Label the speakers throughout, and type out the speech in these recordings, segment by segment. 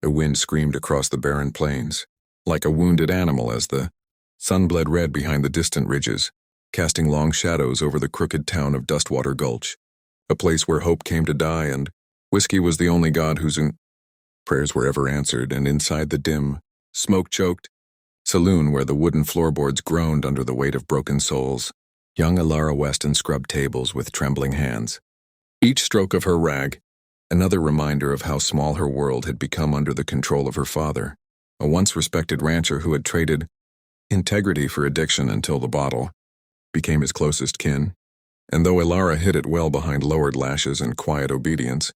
Speaker 1: The wind screamed across the barren plains, like a wounded animal as the sun bled red behind the distant ridges, casting long shadows over the crooked town of Dustwater Gulch, a place where hope came to die and whiskey was the only god whose prayers were ever answered. And inside the dim, smoke-choked saloon where the wooden floorboards groaned under the weight of broken souls, young Alara Weston scrubbed tables with trembling hands. Each stroke of her rag, another reminder of how small her world had become under the control of her father, a once respected rancher who had traded integrity for addiction until the bottle became his closest kin. And though Alara hid it well behind lowered lashes and quiet obedience,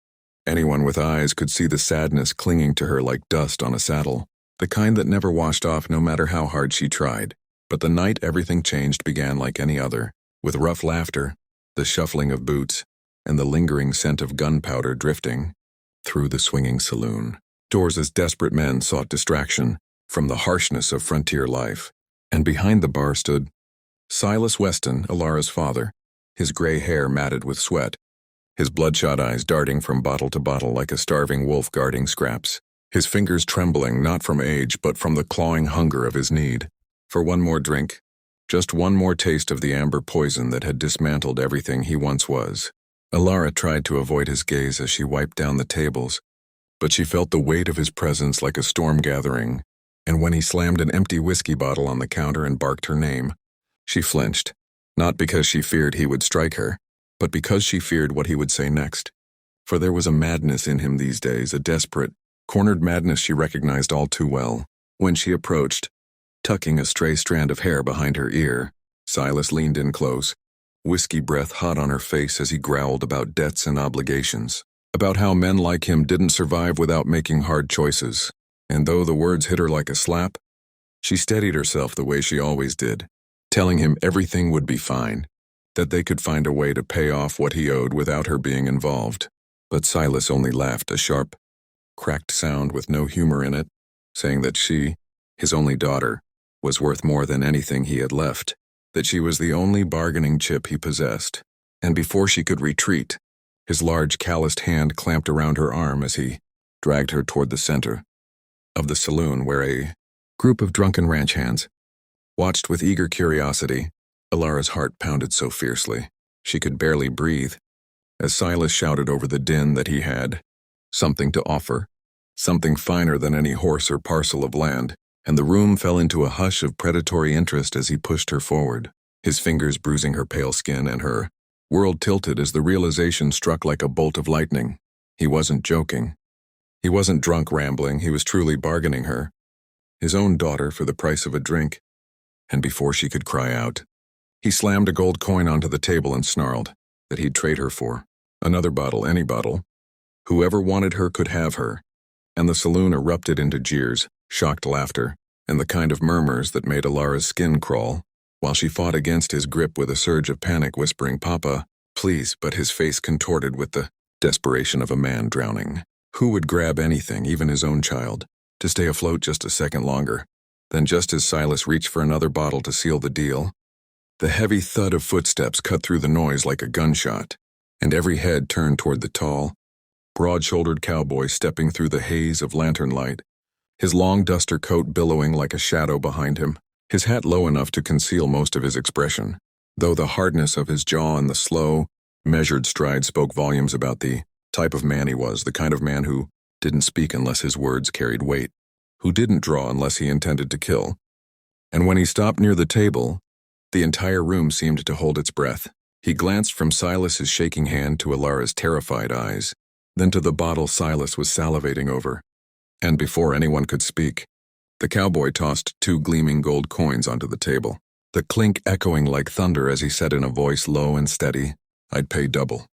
Speaker 1: anyone with eyes could see the sadness clinging to her like dust on a saddle, the kind that never washed off no matter how hard she tried. But the night everything changed began like any other, with rough laughter, the shuffling of boots, and the lingering scent of gunpowder drifting through the swinging saloon doors as desperate men sought distraction from the harshness of frontier life. And behind the bar stood Silas Weston, Alara's father, his gray hair matted with sweat, his bloodshot eyes darting from bottle to bottle like a starving wolf guarding scraps, his fingers trembling not from age but from the clawing hunger of his need for one more drink, just one more taste of the amber poison that had dismantled everything he once was. Alara tried to avoid his gaze as she wiped down the tables, but she felt the weight of his presence like a storm gathering, and when he slammed an empty whiskey bottle on the counter and barked her name, she flinched, not because she feared he would strike her, but because she feared what he would say next. For there was a madness in him these days, a desperate, cornered madness she recognized all too well. When she approached, tucking a stray strand of hair behind her ear, Silas leaned in close, whiskey breath hot on her face as he growled about debts and obligations, about how men like him didn't survive without making hard choices. And though the words hit her like a slap, she steadied herself the way she always did, telling him everything would be fine, that they could find a way to pay off what he owed without her being involved. But Silas only laughed, a sharp, cracked sound with no humor in it, saying that she, his only daughter, was worth more than anything he had left, that she was the only bargaining chip he possessed. And before she could retreat, his large calloused hand clamped around her arm as he dragged her toward the center of the saloon where a group of drunken ranch hands watched with eager curiosity. Alara's heart pounded so fiercely she could barely breathe as Silas shouted over the din that he had something to offer, something finer than any horse or parcel of land, and the room fell into a hush of predatory interest as he pushed her forward, his fingers bruising her pale skin, and her world tilted as the realization struck like a bolt of lightning. He wasn't joking. He wasn't drunk rambling, he was truly bargaining her, his own daughter, for the price of a drink. And before she could cry out, he slammed a gold coin onto the table and snarled that he'd trade her for another bottle, any bottle. Whoever wanted her could have her. And the saloon erupted into jeers, shocked laughter, and the kind of murmurs that made Alara's skin crawl, while she fought against his grip with a surge of panic, whispering, "Papa, please," but his face contorted with the desperation of a man drowning. Who would grab anything, even his own child, to stay afloat just a second longer? Then just as Silas reached for another bottle to seal the deal, the heavy thud of footsteps cut through the noise like a gunshot, and every head turned toward the tall, broad-shouldered cowboy stepping through the haze of lantern light, his long duster coat billowing like a shadow behind him, his hat low enough to conceal most of his expression, though the hardness of his jaw and the slow, measured stride spoke volumes about the type of man he was, the kind of man who didn't speak unless his words carried weight, who didn't draw unless he intended to kill. And when he stopped near the table, the entire room seemed to hold its breath. He glanced from Silas's shaking hand to Alara's terrified eyes, then to the bottle Silas was salivating over. And before anyone could speak, the cowboy tossed 2 gleaming gold coins onto the table, the clink echoing like thunder as he said in a voice low and steady, "I'd pay double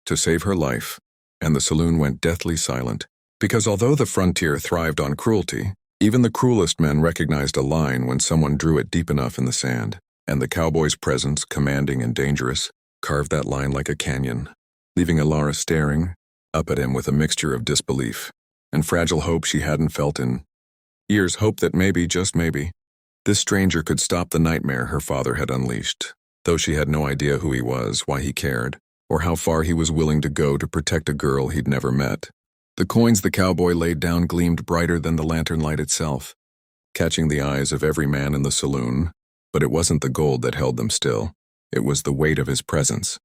Speaker 1: to save her life." And the saloon went deathly silent, because although the frontier thrived on cruelty, even the cruelest men recognized a line when someone drew it deep enough in the sand, and the cowboy's presence, commanding and dangerous, carved that line like a canyon, leaving Alara staring up at him with a mixture of disbelief and fragile hope she hadn't felt in years, hope that maybe, just maybe, this stranger could stop the nightmare her father had unleashed, though she had no idea who he was, why he cared, or how far he was willing to go to protect a girl he'd never met. The coins the cowboy laid down gleamed brighter than the lantern light itself, catching the eyes of every man in the saloon. But it wasn't the gold that held them still. It was the weight of his presence,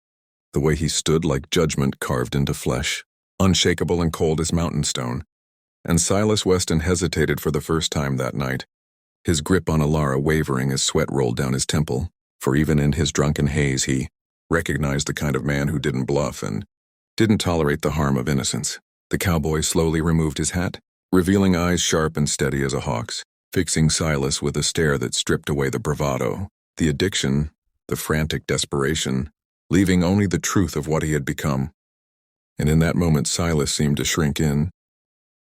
Speaker 1: the way he stood like judgment carved into flesh, unshakable and cold as mountain stone. And Silas Weston hesitated for the first time that night, his grip on Alara wavering as sweat rolled down his temple, for even in his drunken haze he recognized the kind of man who didn't bluff and didn't tolerate the harm of innocence. The cowboy slowly removed his hat, revealing eyes sharp and steady as a hawk's, fixing Silas with a stare that stripped away the bravado, the addiction, the frantic desperation, leaving only the truth of what he had become. And in that moment Silas seemed to shrink in,